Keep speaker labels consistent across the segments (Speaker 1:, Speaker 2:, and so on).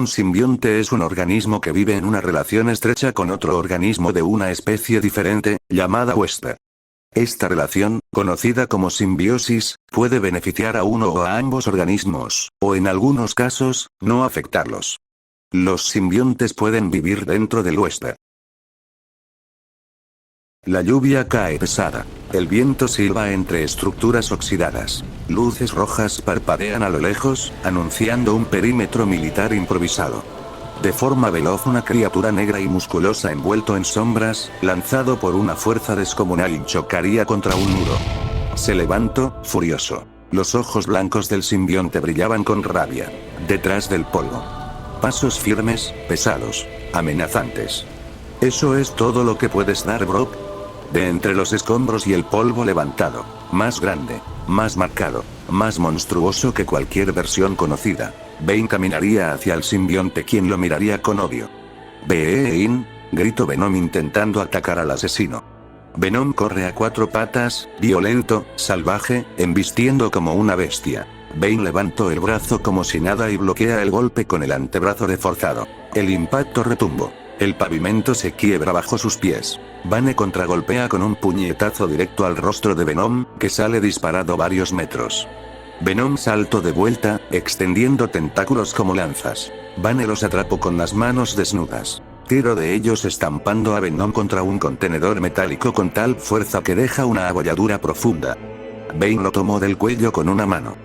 Speaker 1: Un simbionte es un organismo que vive en una relación estrecha con otro organismo de una especie diferente, llamada huésped. Esta relación, conocida como simbiosis, puede beneficiar a uno o a ambos organismos, o en algunos casos, no afectarlos. Los simbiontes pueden vivir dentro del huésped. La lluvia cae pesada. El viento silba entre estructuras oxidadas. Luces rojas parpadean a lo lejos, anunciando un perímetro militar improvisado. De forma veloz una criatura negra y musculosa envuelto en sombras, lanzado por una fuerza descomunal chocaría contra un muro. Se levantó, furioso. Los ojos blancos del simbionte brillaban con rabia. Detrás del polvo. Pasos firmes, pesados, amenazantes. ¿Eso es todo lo que puedes dar, Brock? De entre los escombros y el polvo levantado, más grande, más marcado, más monstruoso que cualquier versión conocida, Bane caminaría hacia el simbionte, quien lo miraría con odio. «Bane», gritó Venom intentando atacar al asesino. Venom corre a cuatro patas, violento, salvaje, embistiendo como una bestia. Bane levantó el brazo como si nada y bloquea el golpe con el antebrazo reforzado. El impacto retumbó. El pavimento se quiebra bajo sus pies. Bane contragolpea con un puñetazo directo al rostro de Venom, que sale disparado varios metros. Venom saltó de vuelta, extendiendo tentáculos como lanzas. Bane los atrapó con las manos desnudas. Tiro de ellos estampando a Venom contra un contenedor metálico con tal fuerza que deja una abolladura profunda. Bane lo tomó del cuello con una mano.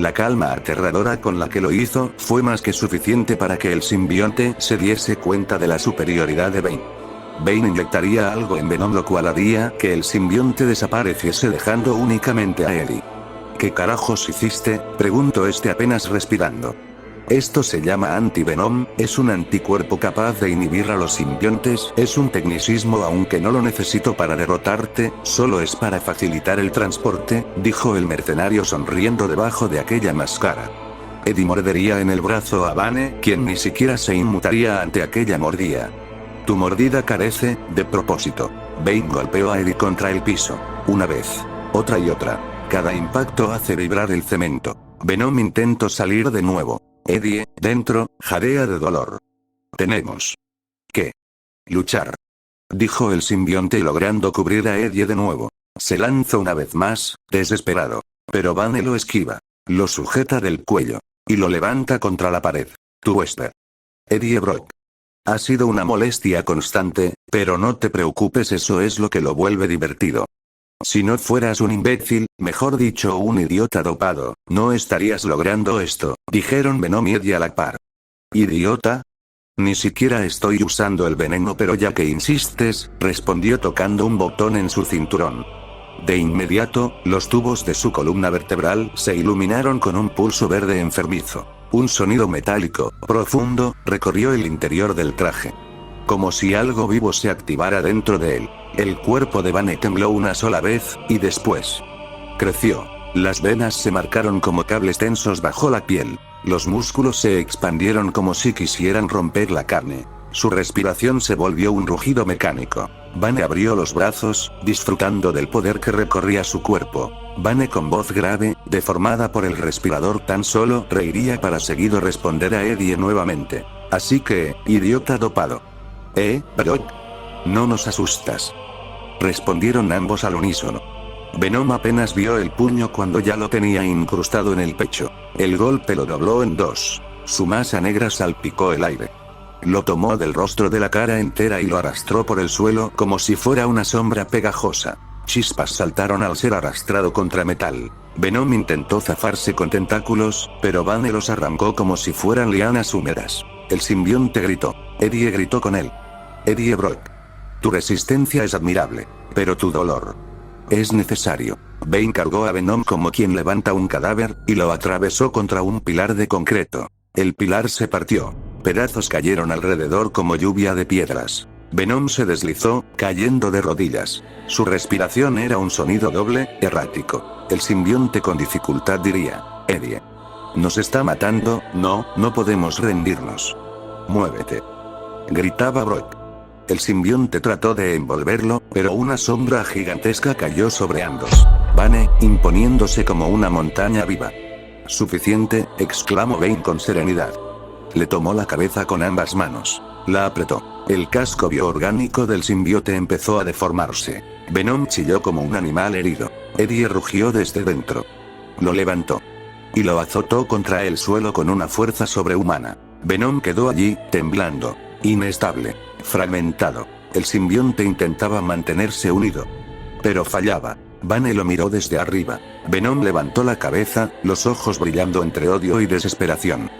Speaker 1: La calma aterradora con la que lo hizo fue más que suficiente para que el simbionte se diese cuenta de la superioridad de Bane. Bane inyectaría algo en Venom, lo cual haría que el simbionte desapareciese dejando únicamente a Eddie. ¿Qué carajos hiciste?, preguntó este apenas respirando. Esto se llama antivenom, es un anticuerpo capaz de inhibir a los simbiontes, es un tecnicismo aunque no lo necesito para derrotarte, solo es para facilitar el transporte, dijo el mercenario sonriendo debajo de aquella máscara. Eddie mordería en el brazo a Bane, quien ni siquiera se inmutaría ante aquella mordida. Tu mordida carece de propósito. Bane golpeó a Eddie contra el piso. Una vez. Otra y otra. Cada impacto hace vibrar el cemento. Venom intentó salir de nuevo. Eddie, dentro, jadea de dolor. Tenemos que luchar, dijo el simbionte logrando cubrir a Eddie de nuevo. Se lanzó una vez más, desesperado. Pero Bane lo esquiva. Lo sujeta del cuello. Y lo levanta contra la pared. Tu huésped. Eddie Brock. Ha sido una molestia constante, pero no te preocupes, eso es lo que lo vuelve divertido. Si no fueras un imbécil, mejor dicho un idiota dopado, no estarías logrando esto, dijeron Venom y Eddie a la par. ¿Idiota? Ni siquiera estoy usando el veneno, pero ya que insistes, respondió tocando un botón en su cinturón. De inmediato, los tubos de su columna vertebral se iluminaron con un pulso verde enfermizo. Un sonido metálico, profundo, recorrió el interior del traje. Como si algo vivo se activara dentro de él. El cuerpo de Bane tembló una sola vez, y después creció. Las venas se marcaron como cables tensos bajo la piel. Los músculos se expandieron como si quisieran romper la carne. Su respiración se volvió un rugido mecánico. Bane abrió los brazos, disfrutando del poder que recorría su cuerpo. Bane con voz grave, deformada por el respirador, tan solo reiría para seguido responder a Eddie nuevamente. Así que, idiota dopado. Brock. No nos asustas. Respondieron ambos al unísono. Venom apenas vio el puño cuando ya lo tenía incrustado en el pecho. El golpe lo dobló en dos. Su masa negra salpicó el aire. Lo tomó del rostro de la cara entera y lo arrastró por el suelo como si fuera una sombra pegajosa. Chispas saltaron al ser arrastrado contra metal. Venom intentó zafarse con tentáculos, pero Bane los arrancó como si fueran lianas húmedas. El simbionte gritó. Eddie gritó con él. Eddie Brock. Tu resistencia es admirable, pero tu dolor es necesario. Bane cargó a Venom como quien levanta un cadáver, y lo atravesó contra un pilar de concreto. El pilar se partió. Pedazos cayeron alrededor como lluvia de piedras. Venom se deslizó, cayendo de rodillas. Su respiración era un sonido doble, errático. El simbionte con dificultad diría. Eddie. Nos está matando, no podemos rendirnos. Muévete. Gritaba Brock. El simbionte trató de envolverlo, pero una sombra gigantesca cayó sobre ambos. Bane, imponiéndose como una montaña viva. Suficiente, exclamó Bane con serenidad. Le tomó la cabeza con ambas manos. La apretó. El casco bioorgánico del simbionte empezó a deformarse. Venom chilló como un animal herido. Eddie rugió desde dentro. Lo levantó. Y lo azotó contra el suelo con una fuerza sobrehumana. Venom quedó allí, temblando. Inestable. Fragmentado. El simbionte intentaba mantenerse unido. Pero fallaba. Vane lo miró desde arriba. Venom levantó la cabeza, los ojos brillando entre odio y desesperación.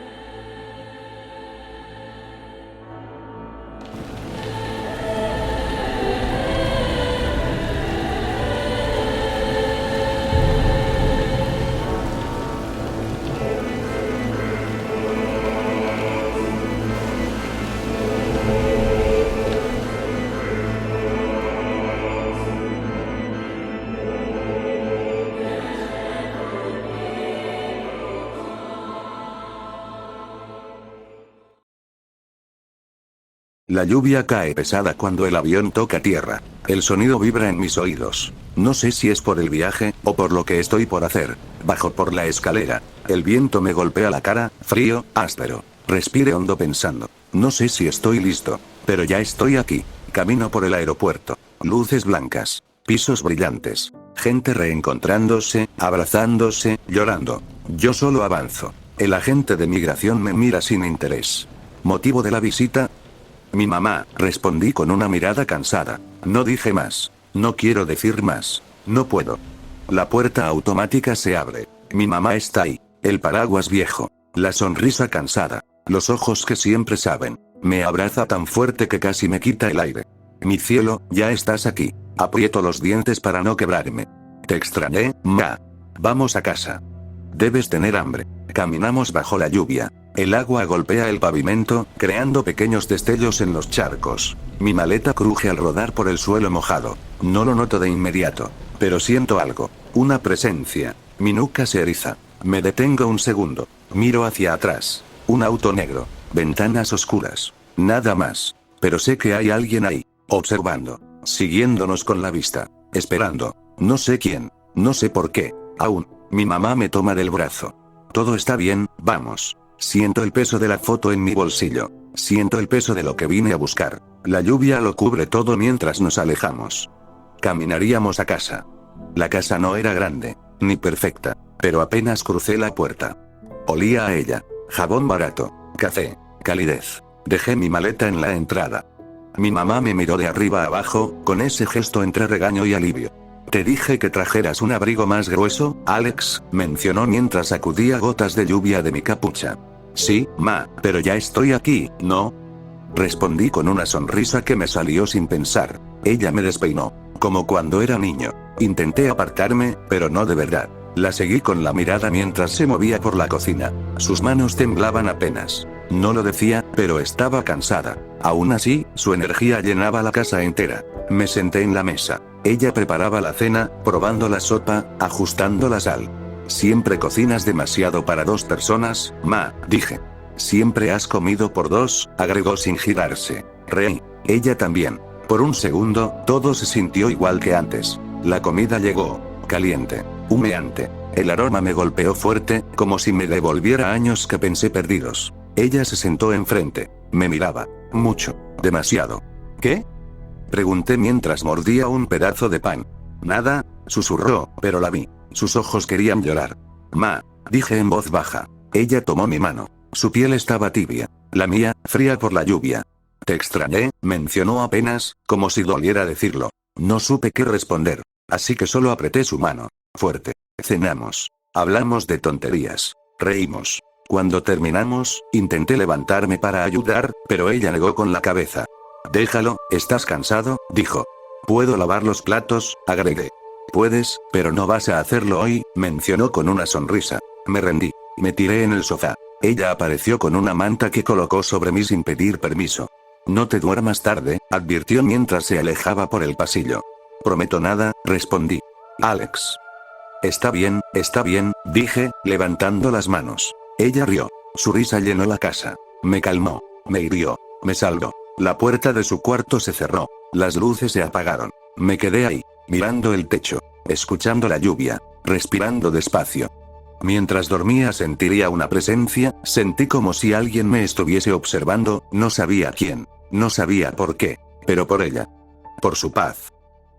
Speaker 1: La lluvia cae pesada cuando el avión toca tierra. El sonido vibra en mis oídos. No sé si es por el viaje, o por lo que estoy por hacer. Bajo por la escalera. El viento me golpea la cara, frío, áspero. Respire hondo pensando. No sé si estoy listo. Pero ya estoy aquí. Camino por el aeropuerto. Luces blancas. Pisos brillantes. Gente reencontrándose, abrazándose, llorando. Yo solo avanzo. El agente de migración me mira sin interés. ¿Motivo de la visita? Mi mamá, respondí con una mirada cansada. No dije más. No quiero decir más. No puedo. La puerta automática se abre. Mi mamá está ahí. El paraguas viejo. La sonrisa cansada. Los ojos que siempre saben. Me abraza tan fuerte que casi me quita el aire. Mi cielo, ya estás aquí. Aprieto los dientes para no quebrarme. Te extrañé, ma. Vamos a casa. Debes tener hambre. Caminamos bajo la lluvia. El agua golpea el pavimento, creando pequeños destellos en los charcos. Mi maleta cruje al rodar por el suelo mojado. No lo noto de inmediato. Pero siento algo. Una presencia. Mi nuca se eriza. Me detengo un segundo. Miro hacia atrás. Un auto negro. Ventanas oscuras. Nada más. Pero sé que hay alguien ahí. Observando. Siguiéndonos con la vista. Esperando. No sé quién. No sé por qué. Aún. Mi mamá me toma del brazo. Todo está bien, vamos. Siento el peso de la foto en mi bolsillo. Siento el peso de lo que vine a buscar. La lluvia lo cubre todo mientras nos alejamos. Caminaríamos a casa. La casa no era grande, ni perfecta, pero apenas crucé la puerta. Olía a ella. Jabón barato, café, calidez. Dejé mi maleta en la entrada. Mi mamá me miró de arriba a abajo, con ese gesto entre regaño y alivio. Te dije que trajeras un abrigo más grueso, Alex, mencionó mientras sacudía gotas de lluvia de mi capucha. Sí, ma, pero ya estoy aquí, ¿no? Respondí con una sonrisa que me salió sin pensar. Ella me despeinó, como cuando era niño. Intenté apartarme, pero no de verdad. La seguí con la mirada mientras se movía por la cocina. Sus manos temblaban apenas. No lo decía, pero estaba cansada. Aún así, su energía llenaba la casa entera. Me senté en la mesa. Ella preparaba la cena, probando la sopa, ajustando la sal. Siempre cocinas demasiado para 2 personas, ma, dije. Siempre has comido por 2, agregó sin girarse. Reí. Ella también. Por un segundo, todo se sintió igual que antes. La comida llegó, caliente, humeante. El aroma me golpeó fuerte, como si me devolviera años que pensé perdidos. Ella se sentó enfrente. Me miraba. Mucho. Demasiado. ¿Qué? Pregunté mientras mordía un pedazo de pan. Nada, susurró, pero la vi. Sus ojos querían llorar. Ma, dije en voz baja. Ella tomó mi mano. Su piel estaba tibia. La mía, fría por la lluvia. Te extrañé, mencionó apenas, como si doliera decirlo. No supe qué responder. Así que solo apreté su mano. Fuerte. Cenamos. Hablamos de tonterías. Reímos. Cuando terminamos, intenté levantarme para ayudar, pero ella negó con la cabeza. Déjalo, ¿estás cansado?, dijo. Puedo lavar los platos, agregué. Puedes, pero no vas a hacerlo hoy, mencionó con una sonrisa. Me rendí. Me tiré en el sofá. Ella apareció con una manta que colocó sobre mí sin pedir permiso. No te duermas tarde, advirtió mientras se alejaba por el pasillo. Prometo nada, respondí. Alex. Está bien, dije, levantando las manos. Ella rió. Su risa llenó la casa. Me calmó. Me hirió. Me salvó. La puerta de su cuarto se cerró. Las luces se apagaron. Me quedé ahí, mirando el techo, escuchando la lluvia, respirando despacio. Mientras dormía sentiría una presencia, sentí como si alguien me estuviese observando, no sabía quién, no sabía por qué, pero por ella. Por su paz.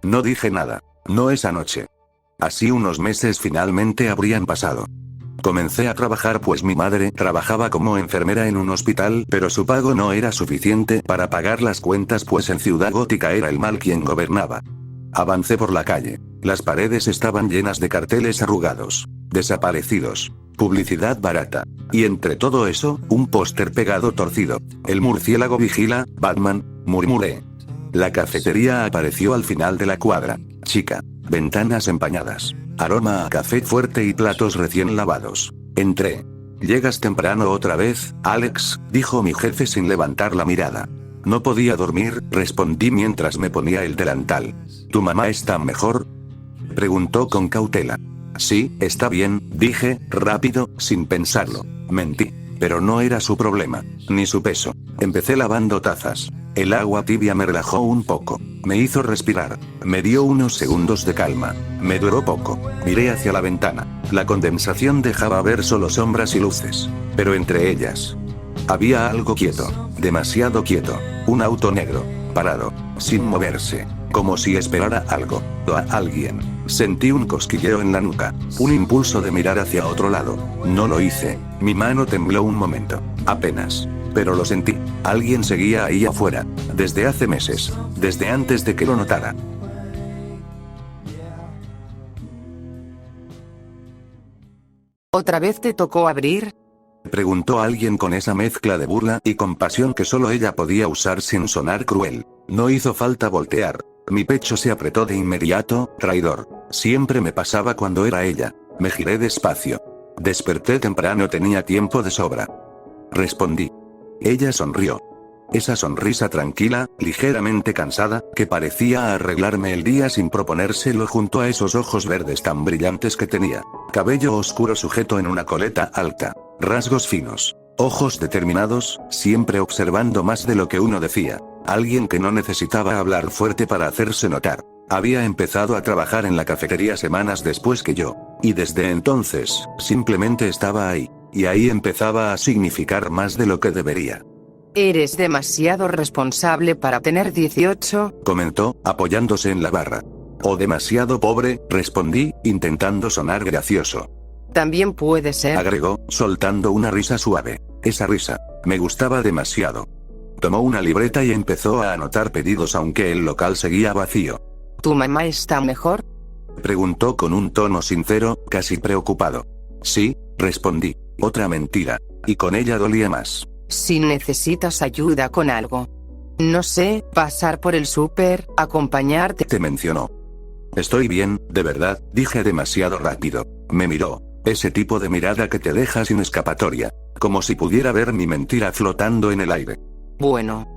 Speaker 1: No dije nada, no esa noche. Así unos meses finalmente habrían pasado. Comencé a trabajar pues mi madre trabajaba como enfermera en un hospital, pero su pago no era suficiente para pagar las cuentas pues en Ciudad Gótica era el mal quien gobernaba. Avancé por la calle. Las paredes estaban llenas de carteles arrugados. Desaparecidos. Publicidad barata. Y entre todo eso, un póster pegado torcido. El murciélago vigila, Batman, murmuré. La cafetería apareció al final de la cuadra. Chica. Ventanas empañadas. Aroma a café fuerte y platos recién lavados. Entré. ¿Llegas temprano otra vez, Alex?, dijo mi jefe sin levantar la mirada. No podía dormir, respondí mientras me ponía el delantal. ¿Tu mamá está mejor?, preguntó con cautela. Sí, está bien, dije, rápido, sin pensarlo. Mentí. Pero no era su problema, ni su peso. Empecé lavando tazas. El agua tibia me relajó un poco. Me hizo respirar. Me dio unos segundos de calma. Me duró poco. Miré hacia la ventana. La condensación dejaba ver solo sombras y luces. Pero entre ellas había algo quieto. Demasiado quieto. Un auto negro. Parado. Sin moverse. Como si esperara algo. O a alguien. Sentí un cosquilleo en la nuca. Un impulso de mirar hacia otro lado. No lo hice. Mi mano tembló un momento. Apenas. Pero lo sentí. Alguien seguía ahí afuera. Desde hace meses. Desde antes de que lo notara.
Speaker 2: ¿Otra vez te tocó abrir?,
Speaker 1: preguntó alguien con esa mezcla de burla y compasión que solo ella podía usar sin sonar cruel. No hizo falta voltear. Mi pecho se apretó de inmediato, traidor. Siempre me pasaba cuando era ella. Me giré despacio. Desperté temprano, tenía tiempo de sobra. Respondí. Ella sonrió. Esa sonrisa tranquila, ligeramente cansada, que parecía arreglarme el día sin proponérselo junto a esos ojos verdes tan brillantes que tenía. Cabello oscuro sujeto en una coleta alta. Rasgos finos. Ojos determinados, siempre observando más de lo que uno decía. Alguien que no necesitaba hablar fuerte para hacerse notar. Había empezado a trabajar en la cafetería semanas después que yo. Y desde entonces, simplemente estaba ahí. Y ahí empezaba a significar más de lo que debería.
Speaker 2: Eres demasiado responsable para tener 18,
Speaker 1: comentó, apoyándose en la barra. O demasiado pobre, respondí, intentando sonar gracioso.
Speaker 2: También puede ser,
Speaker 1: agregó, soltando una risa suave. Esa risa me gustaba demasiado. Tomó una libreta y empezó a anotar pedidos aunque el local seguía vacío.
Speaker 2: ¿Tu mamá está mejor?,
Speaker 1: preguntó con un tono sincero, casi preocupado. Sí, respondí. Otra mentira. Y con ella dolía más.
Speaker 2: Si necesitas ayuda con algo. No sé, pasar por el súper, acompañarte.
Speaker 1: Te mencionó. Estoy bien, de verdad, dije demasiado rápido. Me miró. Ese tipo de mirada que te deja sin escapatoria. Como si pudiera ver mi mentira flotando en el aire.
Speaker 2: Bueno.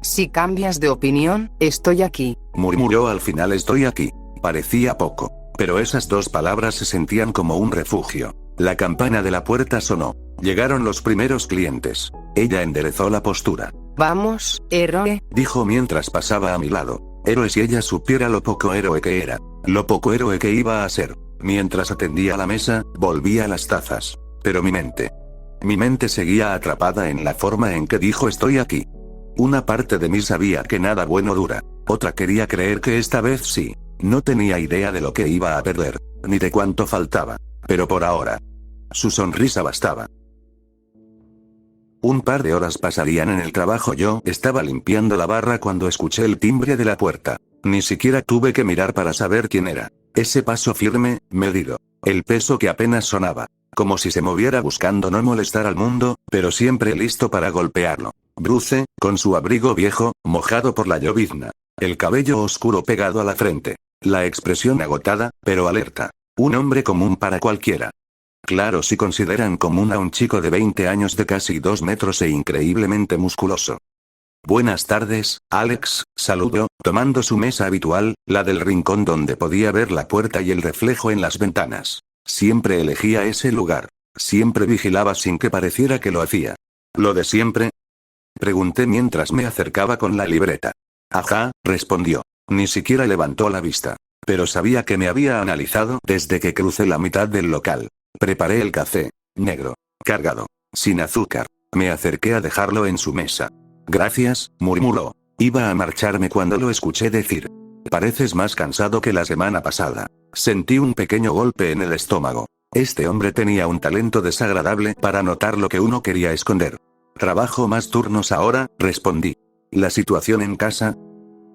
Speaker 2: Si cambias de opinión, estoy aquí.
Speaker 1: Murmuró al final, estoy aquí. Parecía poco. Pero esas dos palabras se sentían como un refugio. La campana de la puerta sonó. Llegaron los primeros clientes. Ella enderezó la postura.
Speaker 2: Vamos, héroe,
Speaker 1: dijo mientras pasaba a mi lado. Héroe si ella supiera lo poco héroe que era. Lo poco héroe que iba a ser. Mientras atendía la mesa, volvía las tazas. Pero mi mente seguía atrapada en la forma en que dijo estoy aquí. Una parte de mí sabía que nada bueno dura. Otra quería creer que esta vez sí. No tenía idea de lo que iba a perder, ni de cuánto faltaba. Pero por ahora, su sonrisa bastaba. Un par de horas pasarían en el trabajo. Yo estaba limpiando la barra cuando escuché el timbre de la puerta. Ni siquiera tuve que mirar para saber quién era. Ese paso firme, medido. El peso que apenas sonaba. Como si se moviera buscando no molestar al mundo, pero siempre listo para golpearlo. Bruce, con su abrigo viejo, mojado por la llovizna. El cabello oscuro pegado a la frente. La expresión agotada, pero alerta. Un hombre común para cualquiera. Claro, si consideran común a un chico de 20 años de casi 2 metros e increíblemente musculoso. Buenas tardes, Alex, saludó, tomando su mesa habitual, la del rincón donde podía ver la puerta y el reflejo en las ventanas. Siempre elegía ese lugar. Siempre vigilaba sin que pareciera que lo hacía. ¿Lo de siempre?, pregunté mientras me acercaba con la libreta. Ajá, respondió. Ni siquiera levantó la vista. Pero sabía que me había analizado desde que crucé la mitad del local. Preparé el café, negro, cargado, sin azúcar. Me acerqué a dejarlo en su mesa. Gracias, murmuró. Iba a marcharme cuando lo escuché decir. Pareces más cansado que la semana pasada. Sentí un pequeño golpe en el estómago. Este hombre tenía un talento desagradable para notar lo que uno quería esconder. ¿Trabajo más turnos ahora?, respondí. ¿La situación en casa?,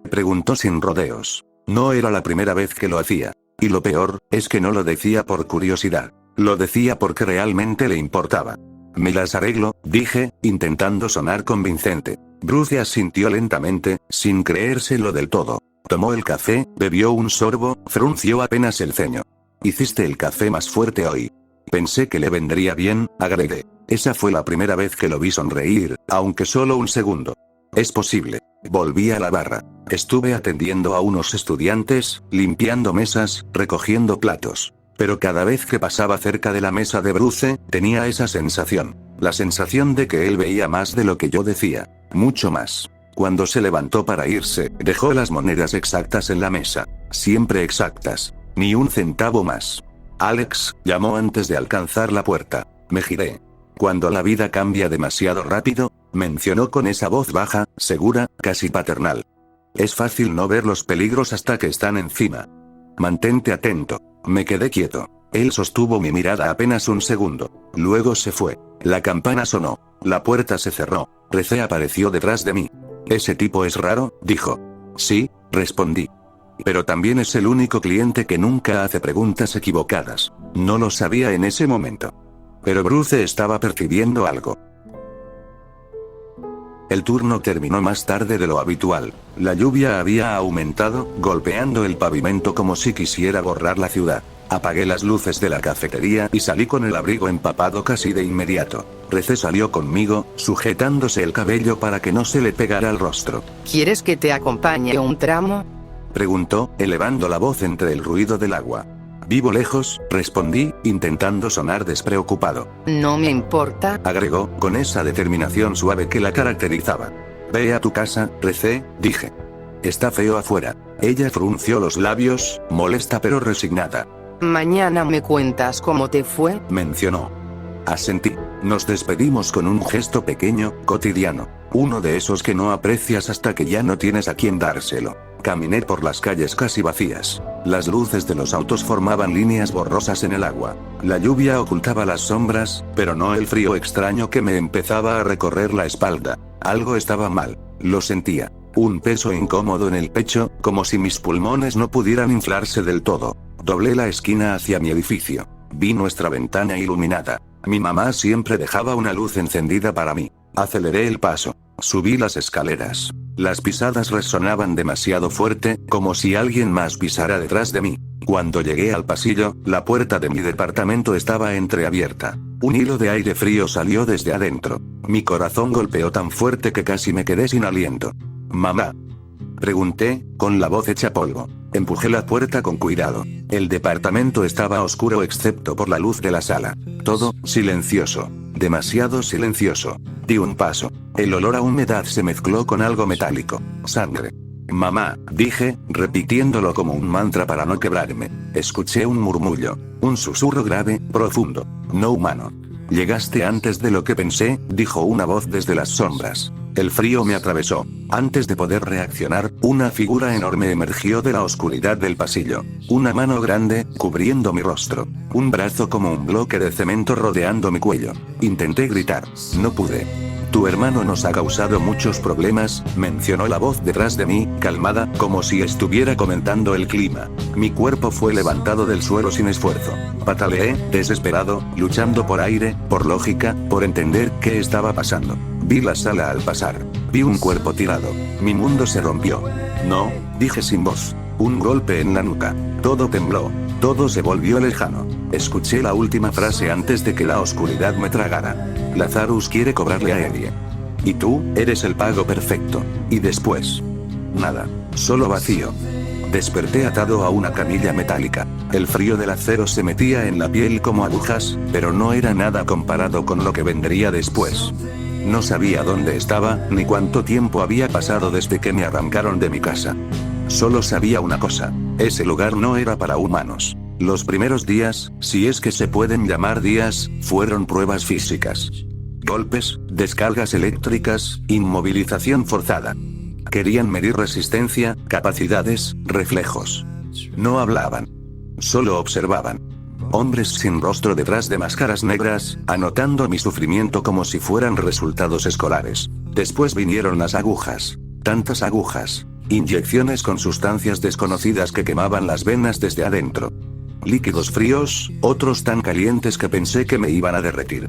Speaker 1: preguntó sin rodeos. No era la primera vez que lo hacía. Y lo peor, es que no lo decía por curiosidad. Lo decía porque realmente le importaba. Me las arreglo, dije, intentando sonar convincente. Bruce asintió lentamente, sin creérselo del todo. Tomó el café, bebió un sorbo, frunció apenas el ceño. Hiciste el café más fuerte hoy. Pensé que le vendría bien, agregué. Esa fue la primera vez que lo vi sonreír, aunque solo un segundo. Es posible. Volví a la barra. Estuve atendiendo a unos estudiantes, limpiando mesas, recogiendo platos. Pero cada vez que pasaba cerca de la mesa de Bruce, tenía esa sensación. La sensación de que él veía más de lo que yo decía. Mucho más. Cuando se levantó para irse, dejó las monedas exactas en la mesa. Siempre exactas. Ni un centavo más. Alex, llamó antes de alcanzar la puerta. Me giré. Cuando la vida cambia demasiado rápido, mencionó con esa voz baja, segura, casi paternal. Es fácil no ver los peligros hasta que están encima. Mantente atento. Me quedé quieto. Él sostuvo mi mirada apenas un segundo. Luego se fue. La campana sonó. La puerta se cerró. Recé apareció detrás de mí. Ese tipo es raro, dijo. Sí, respondí. Pero también es el único cliente que nunca hace preguntas equivocadas. No lo sabía en ese momento. Pero Bruce estaba percibiendo algo. El turno terminó más tarde de lo habitual. La lluvia había aumentado, golpeando el pavimento como si quisiera borrar la ciudad. Apagué las luces de la cafetería y salí con el abrigo empapado casi de inmediato. Recé salió conmigo, sujetándose el cabello para que no se le pegara al rostro.
Speaker 2: ¿Quieres que te acompañe un tramo?,
Speaker 1: preguntó, elevando la voz entre el ruido del agua. Vivo lejos, respondí, intentando sonar despreocupado.
Speaker 2: No me importa,
Speaker 1: agregó, con esa determinación suave que la caracterizaba. Ve a tu casa, recé, dije. Está feo afuera. Ella frunció los labios, molesta pero resignada.
Speaker 2: Mañana me cuentas cómo te fue,
Speaker 1: mencionó. Asentí. Nos despedimos con un gesto pequeño, cotidiano. Uno de esos que no aprecias hasta que ya no tienes a quien dárselo. Caminé por las calles casi vacías. Las luces de los autos formaban líneas borrosas en el agua. La lluvia ocultaba las sombras, pero no el frío extraño que me empezaba a recorrer la espalda. Algo estaba mal. Lo sentía. Un peso incómodo en el pecho, como si mis pulmones no pudieran inflarse del todo. Doblé la esquina hacia mi edificio. Vi nuestra ventana iluminada. Mi mamá siempre dejaba una luz encendida para mí. Aceleré el paso. Subí las escaleras. Las pisadas resonaban demasiado fuerte, como si alguien más pisara detrás de mí. Cuando llegué al pasillo, la puerta de mi departamento estaba entreabierta. Un hilo de aire frío salió desde adentro. Mi corazón golpeó tan fuerte que casi me quedé sin aliento. «¿Mamá?», pregunté, con la voz hecha polvo. Empujé la puerta con cuidado. El departamento estaba oscuro excepto por la luz de la sala. Todo, silencioso. Demasiado silencioso. Di un paso. El olor a humedad se mezcló con algo metálico. Sangre. «Mamá», dije, repitiéndolo como un mantra para no quebrarme. Escuché un murmullo. Un susurro grave, profundo. No humano. «Llegaste antes de lo que pensé», dijo una voz desde las sombras. El frío me atravesó. Antes de poder reaccionar, una figura enorme emergió de la oscuridad del pasillo. Una mano grande, cubriendo mi rostro. Un brazo como un bloque de cemento rodeando mi cuello. Intenté gritar. No pude. «Tu hermano nos ha causado muchos problemas», mencionó la voz detrás de mí, calmada, como si estuviera comentando el clima. Mi cuerpo fue levantado del suelo sin esfuerzo. Pataleé, desesperado, luchando por aire, por lógica, por entender qué estaba pasando. Vi la sala al pasar. Vi un cuerpo tirado. Mi mundo se rompió. «No», dije sin voz. Un golpe en la nuca. Todo tembló. Todo se volvió lejano. Escuché la última frase antes de que la oscuridad me tragara. Lazarus quiere cobrarle a Eddie. Y tú, eres el pago perfecto. Y después. Nada. Solo vacío. Desperté atado a una camilla metálica. El frío del acero se metía en la piel como agujas, pero no era nada comparado con lo que vendría después. No sabía dónde estaba, ni cuánto tiempo había pasado desde que me arrancaron de mi casa. Solo sabía una cosa. Ese lugar no era para humanos. Los primeros días, si es que se pueden llamar días, fueron pruebas físicas. Golpes, descargas eléctricas, inmovilización forzada. Querían medir resistencia, capacidades, reflejos. No hablaban. Solo observaban. Hombres sin rostro detrás de máscaras negras, anotando mi sufrimiento como si fueran resultados escolares. Después vinieron las agujas. Tantas agujas. Inyecciones con sustancias desconocidas que quemaban las venas desde adentro. Líquidos fríos, otros tan calientes que pensé que me iban a derretir.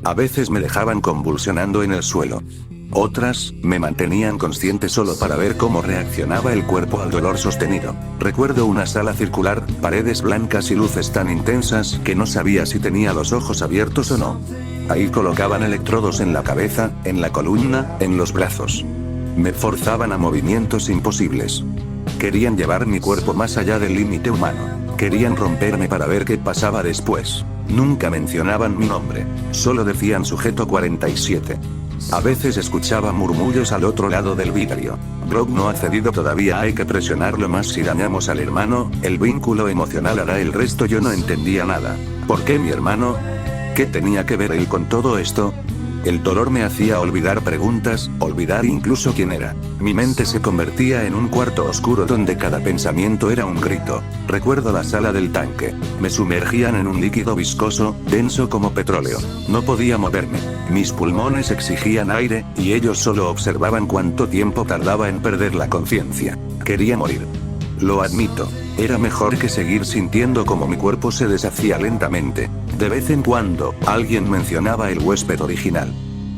Speaker 1: A veces me dejaban convulsionando en el suelo. Otras, me mantenían consciente solo para ver cómo reaccionaba el cuerpo al dolor sostenido. Recuerdo una sala circular, paredes blancas y luces tan intensas que no sabía si tenía los ojos abiertos o no. Ahí colocaban electrodos en la cabeza, en la columna, en los brazos. Me forzaban a movimientos imposibles. Querían llevar mi cuerpo más allá del límite humano. Querían romperme para ver qué pasaba después. Nunca mencionaban mi nombre. Solo decían sujeto 47. A veces escuchaba murmullos al otro lado del vidrio. Brock no ha cedido todavía, hay que presionarlo más. Si dañamos al hermano, el vínculo emocional hará el resto. Yo no entendía nada. ¿Por qué mi hermano? ¿Qué tenía que ver él con todo esto? El dolor me hacía olvidar preguntas, olvidar incluso quién era. Mi mente se convertía en un cuarto oscuro donde cada pensamiento era un grito. Recuerdo la sala del tanque. Me sumergían en un líquido viscoso, denso como petróleo. No podía moverme. Mis pulmones exigían aire, y ellos solo observaban cuánto tiempo tardaba en perder la conciencia. Quería morir. Lo admito. Era mejor que seguir sintiendo como mi cuerpo se deshacía lentamente. De vez en cuando, alguien mencionaba el huésped original.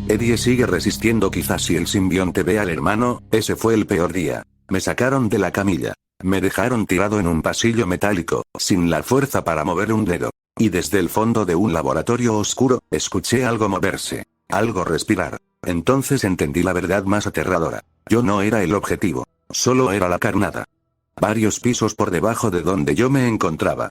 Speaker 1: Eddie sigue resistiendo. Quizás si el simbionte ve al hermano, ese fue el peor día. Me sacaron de la camilla. Me dejaron tirado en un pasillo metálico, sin la fuerza para mover un dedo. Y desde el fondo de un laboratorio oscuro, escuché algo moverse. Algo respirar. Entonces entendí la verdad más aterradora. Yo no era el objetivo. Solo era la carnada. Varios pisos por debajo de donde yo me encontraba.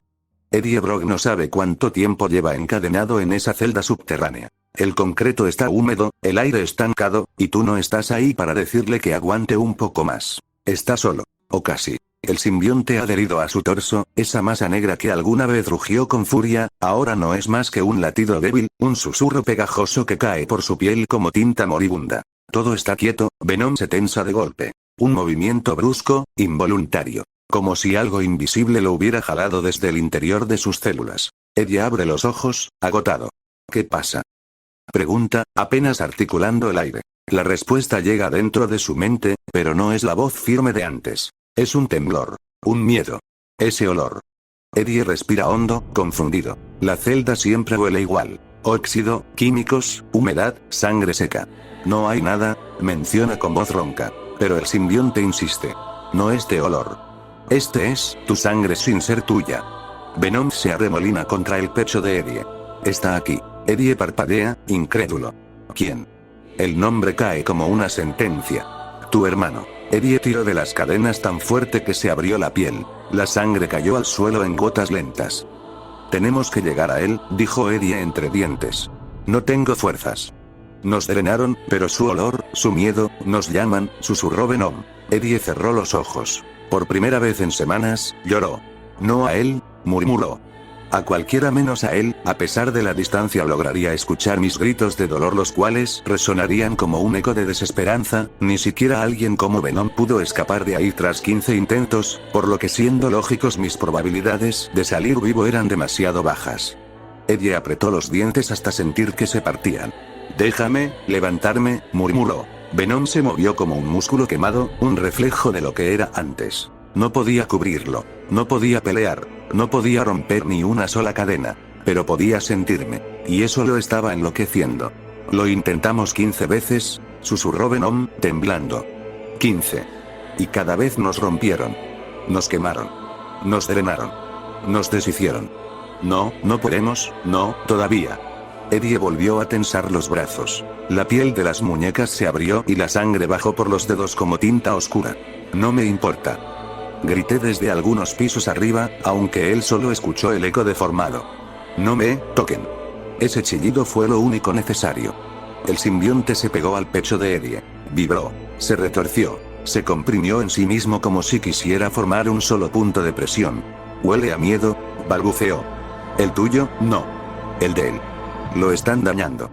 Speaker 1: Eddie Brock no sabe cuánto tiempo lleva encadenado en esa celda subterránea. El concreto está húmedo, el aire estancado, y tú no estás ahí para decirle que aguante un poco más. Está solo. O casi. El simbionte adherido a su torso, esa masa negra que alguna vez rugió con furia, ahora no es más que un latido débil, un susurro pegajoso que cae por su piel como tinta moribunda. Todo está quieto, Venom se tensa de golpe. Un movimiento brusco, involuntario. Como si algo invisible lo hubiera jalado desde el interior de sus células. Eddie abre los ojos, agotado. ¿Qué pasa? Pregunta, apenas articulando el aire. La respuesta llega dentro de su mente, pero no es la voz firme de antes. Es un temblor. Un miedo. Ese olor. Eddie respira hondo, confundido. La celda siempre huele igual. Óxido, químicos, humedad, sangre seca. No hay nada, menciona con voz ronca. Pero el simbionte insiste. No es de olor. Este es, tu sangre sin ser tuya. Venom se arremolina contra el pecho de Eddie. Está aquí. Eddie parpadea, incrédulo. ¿Quién? El nombre cae como una sentencia. Tu hermano. Eddie tiró de las cadenas tan fuerte que se abrió la piel. La sangre cayó al suelo en gotas lentas. Tenemos que llegar a él, dijo Eddie entre dientes. No tengo fuerzas. Nos drenaron, pero su olor, su miedo, nos llaman, susurró Venom. Eddie cerró los ojos. Por primera vez en semanas, lloró. No a él, murmuró. A cualquiera menos a él, a pesar de la distancia lograría escuchar mis gritos de dolor, los cuales resonarían como un eco de desesperanza. Ni siquiera alguien como Venom pudo escapar de ahí tras 15 intentos, por lo que siendo lógicos mis probabilidades de salir vivo eran demasiado bajas. Eddie apretó los dientes hasta sentir que se partían. Déjame levantarme, murmuró. Venom se movió como un músculo quemado, un reflejo de lo que era antes. No podía cubrirlo, no podía pelear, no podía romper ni una sola cadena, pero podía sentirme, y eso lo estaba enloqueciendo. Lo intentamos 15 veces, susurró Venom, temblando. 15. Y cada vez nos rompieron. Nos quemaron. Nos drenaron. Nos deshicieron. No, no podemos, no, todavía. Eddie volvió a tensar los brazos. La piel de las muñecas se abrió y la sangre bajó por los dedos como tinta oscura. No me importa. Grité desde algunos pisos arriba, aunque él solo escuchó el eco deformado. No me toquen. Ese chillido fue lo único necesario. El simbionte se pegó al pecho de Eddie. Vibró. Se retorció. Se comprimió en sí mismo como si quisiera formar un solo punto de presión. Huele a miedo, balbuceó. ¿El tuyo? No. El de él. Lo están dañando.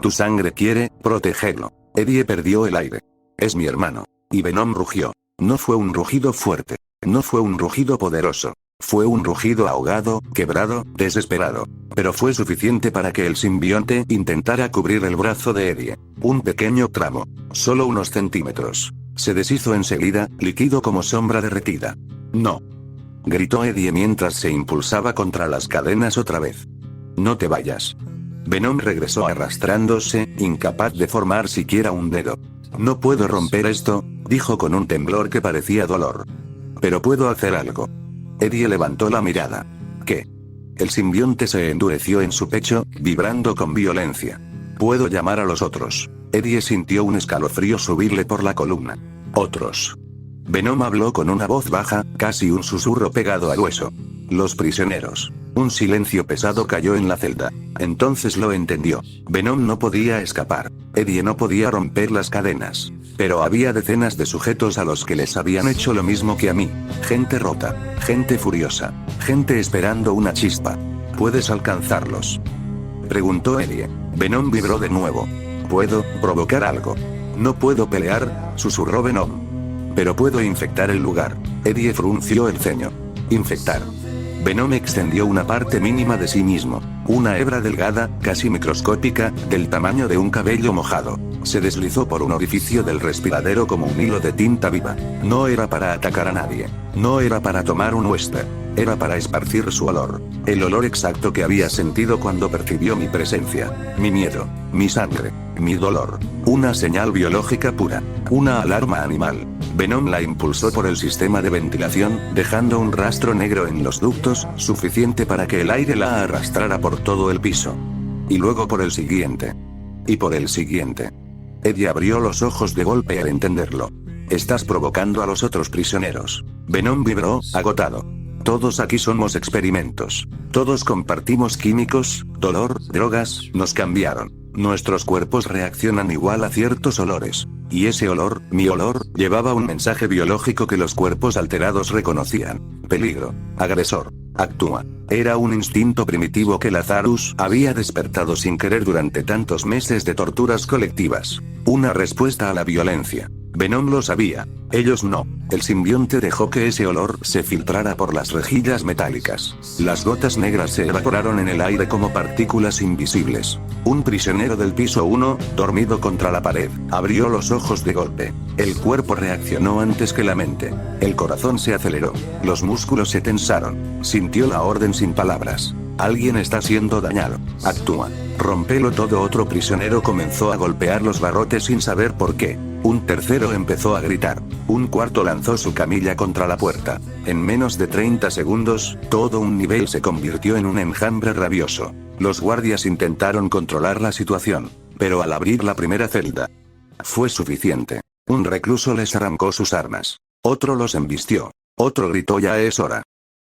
Speaker 1: Tu sangre quiere protegerlo. Eddie perdió el aire. Es mi hermano. Y Venom rugió. No fue un rugido fuerte. No fue un rugido poderoso. Fue un rugido ahogado, quebrado, desesperado. Pero fue suficiente para que el simbionte intentara cubrir el brazo de Eddie. Un pequeño tramo. Solo unos centímetros. Se deshizo enseguida, líquido como sombra derretida. No. Gritó Eddie mientras se impulsaba contra las cadenas otra vez. No te vayas. Venom regresó arrastrándose, incapaz de formar siquiera un dedo. No puedo romper esto, dijo con un temblor que parecía dolor. Pero puedo hacer algo. Eddie levantó la mirada. ¿Qué? El simbionte se endureció en su pecho, vibrando con violencia. Puedo llamar a los otros. Eddie sintió un escalofrío subirle por la columna. Otros. Venom habló con una voz baja, casi un susurro pegado al hueso. Los prisioneros. Un silencio pesado cayó en la celda. Entonces lo entendió. Venom no podía escapar. Eddie no podía romper las cadenas. Pero había decenas de sujetos a los que les habían hecho lo mismo que a mí. Gente rota. Gente furiosa. Gente esperando una chispa. ¿Puedes alcanzarlos?, preguntó Eddie. Venom vibró de nuevo. ¿Puedo provocar algo? No puedo pelear, susurró Venom. Pero puedo infectar el lugar. Eddie frunció el ceño. Infectar. Venom extendió una parte mínima de sí mismo. Una hebra delgada, casi microscópica, del tamaño de un cabello mojado. Se deslizó por un orificio del respiradero como un hilo de tinta viva. No era para atacar a nadie. No era para tomar un Wester. Era para esparcir su olor. El olor exacto que había sentido cuando percibió mi presencia. Mi miedo. Mi sangre. Mi dolor. Una señal biológica pura. Una alarma animal. Venom la impulsó por el sistema de ventilación, dejando un rastro negro en los ductos, suficiente para que el aire la arrastrara por todo el piso. Y luego por el siguiente. Y por el siguiente. Eddie abrió los ojos de golpe al entenderlo. Estás provocando a los otros prisioneros. Venom vibró, agotado. Todos aquí somos experimentos. Todos compartimos químicos, dolor, drogas, nos cambiaron. Nuestros cuerpos reaccionan igual a ciertos olores. Y ese olor, mi olor, llevaba un mensaje biológico que los cuerpos alterados reconocían. Peligro. Agresor. Actúa. Era un instinto primitivo que Lazarus había despertado sin querer durante tantos meses de torturas colectivas. Una respuesta a la violencia. Venom lo sabía. Ellos no. El simbionte dejó que ese olor se filtrara por las rejillas metálicas. Las gotas negras se evaporaron en el aire como partículas invisibles. Un prisionero del piso 1, dormido contra la pared, abrió los ojos de golpe. El cuerpo reaccionó antes que la mente. El corazón se aceleró. Los músculos se tensaron. Sintió la orden sin palabras. Alguien está siendo dañado. Actúa. Rompelo todo. Otro prisionero comenzó a golpear los barrotes sin saber por qué. Un tercero empezó a gritar. Un cuarto lanzó su camilla contra la puerta. En menos de 30 segundos, todo un nivel se convirtió en un enjambre rabioso. Los guardias intentaron controlar la situación. Pero al abrir la primera celda, fue suficiente. Un recluso les arrancó sus armas. Otro los embistió. Otro gritó ya es hora.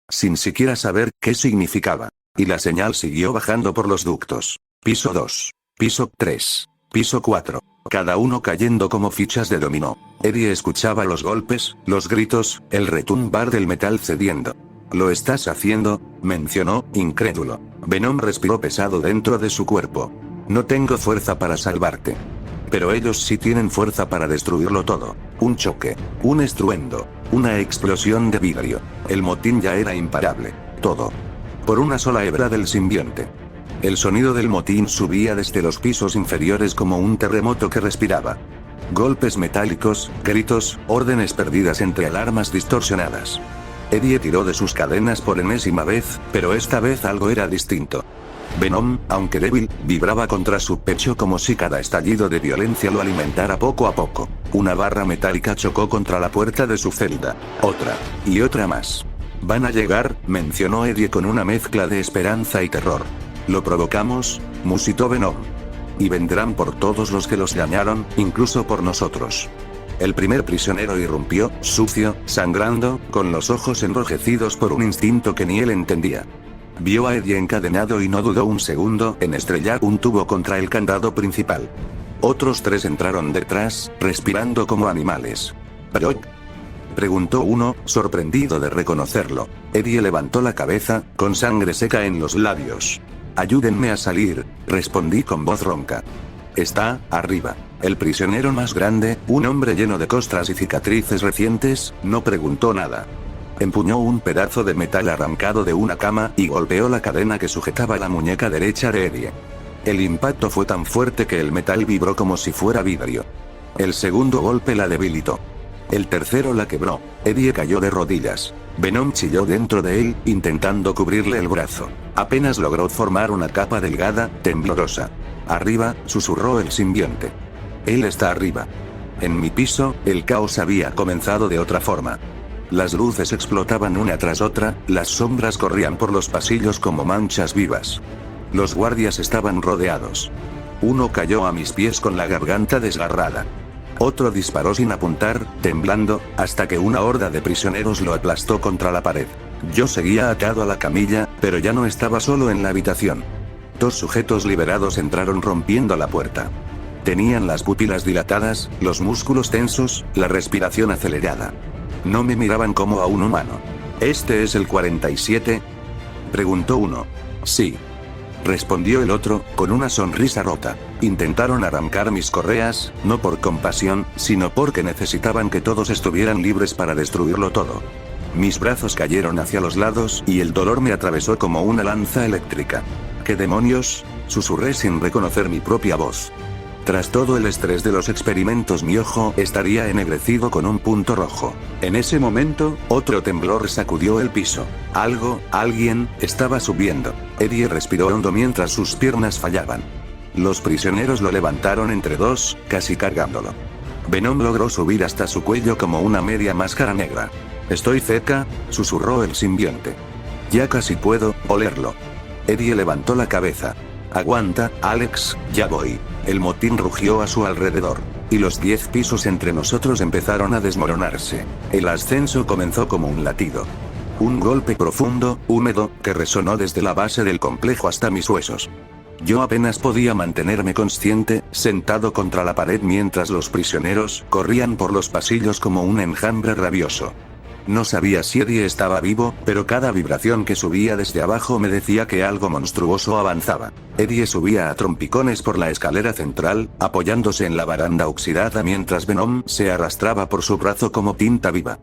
Speaker 1: Sin siquiera saber qué significaba. Y la señal siguió bajando por los ductos. Piso 2. Piso 3. Piso 4. Cada uno cayendo como fichas de dominó. Eddie escuchaba los golpes, los gritos, el retumbar del metal cediendo. «Lo estás haciendo», mencionó, incrédulo. Venom respiró pesado dentro de su cuerpo. «No tengo fuerza para salvarte. Pero ellos sí tienen fuerza para destruirlo todo». Un choque. Un estruendo. Una explosión de vidrio. El motín ya era imparable. Todo. Por una sola hebra del simbionte. El sonido del motín subía desde los pisos inferiores como un terremoto que respiraba. Golpes metálicos, gritos, órdenes perdidas entre alarmas distorsionadas. Eddie tiró de sus cadenas por enésima vez, pero esta vez algo era distinto. Venom, aunque débil, vibraba contra su pecho como si cada estallido de violencia lo alimentara poco a poco. Una barra metálica chocó contra la puerta de su celda. Otra. Y otra más. «Van a llegar», mencionó Eddie con una mezcla de esperanza y terror. «Lo provocamos», musitó Venom. «Y vendrán por todos los que los dañaron, incluso por nosotros». El primer prisionero irrumpió, sucio, sangrando, con los ojos enrojecidos por un instinto que ni él entendía. Vio a Eddie encadenado y no dudó un segundo en estrellar un tubo contra el candado principal. Otros 3 entraron detrás, respirando como animales. «Brock. Preguntó uno, sorprendido de reconocerlo. Eddie levantó la cabeza, con sangre seca en los labios. Ayúdenme a salir, respondí con voz ronca. Está arriba. El prisionero más grande, un hombre lleno de costras y cicatrices recientes, no preguntó nada. Empuñó un pedazo de metal arrancado de una cama y golpeó la cadena que sujetaba la muñeca derecha de Eddie. El impacto fue tan fuerte que el metal vibró como si fuera vidrio. El segundo golpe la debilitó. El tercero la quebró. Eddie cayó de rodillas. Venom chilló dentro de él, intentando cubrirle el brazo. Apenas logró formar una capa delgada, temblorosa. Arriba, susurró el simbionte. Él está arriba. En mi piso, el caos había comenzado de otra forma. Las luces explotaban una tras otra, las sombras corrían por los pasillos como manchas vivas. Los guardias estaban rodeados. Uno cayó a mis pies con la garganta desgarrada. Otro disparó sin apuntar, temblando, hasta que una horda de prisioneros lo aplastó contra la pared. Yo seguía atado a la camilla, pero ya no estaba solo en la habitación. Dos sujetos liberados entraron rompiendo la puerta. Tenían las pupilas dilatadas, los músculos tensos, la respiración acelerada. No me miraban como a un humano. ¿Este es el 47? Preguntó uno. Sí. Respondió el otro, con una sonrisa rota. Intentaron arrancar mis correas, no por compasión, sino porque necesitaban que todos estuvieran libres para destruirlo todo. Mis brazos cayeron hacia los lados y el dolor me atravesó como una lanza eléctrica. ¿Qué demonios? Susurré sin reconocer mi propia voz. Tras todo el estrés de los experimentos, mi ojo estaría ennegrecido con un punto rojo. En ese momento, otro temblor sacudió el piso. Alguien, estaba subiendo. Eddie respiró hondo mientras sus piernas fallaban. Los prisioneros lo levantaron entre dos, casi cargándolo. Venom logró subir hasta su cuello como una media máscara negra. Estoy cerca, susurró el simbionte. Ya casi puedo olerlo. Eddie levantó la cabeza. Aguanta, Alex, ya voy. El motín rugió a su alrededor. Y los 10 pisos entre nosotros empezaron a desmoronarse. El ascenso comenzó como un latido. Un golpe profundo, húmedo, que resonó desde la base del complejo hasta mis huesos. Yo apenas podía mantenerme consciente, sentado contra la pared mientras los prisioneros corrían por los pasillos como un enjambre rabioso. No sabía si Eddie estaba vivo, pero cada vibración que subía desde abajo me decía que algo monstruoso avanzaba. Eddie subía a trompicones por la escalera central, apoyándose en la baranda oxidada mientras Venom se arrastraba por su brazo como tinta viva.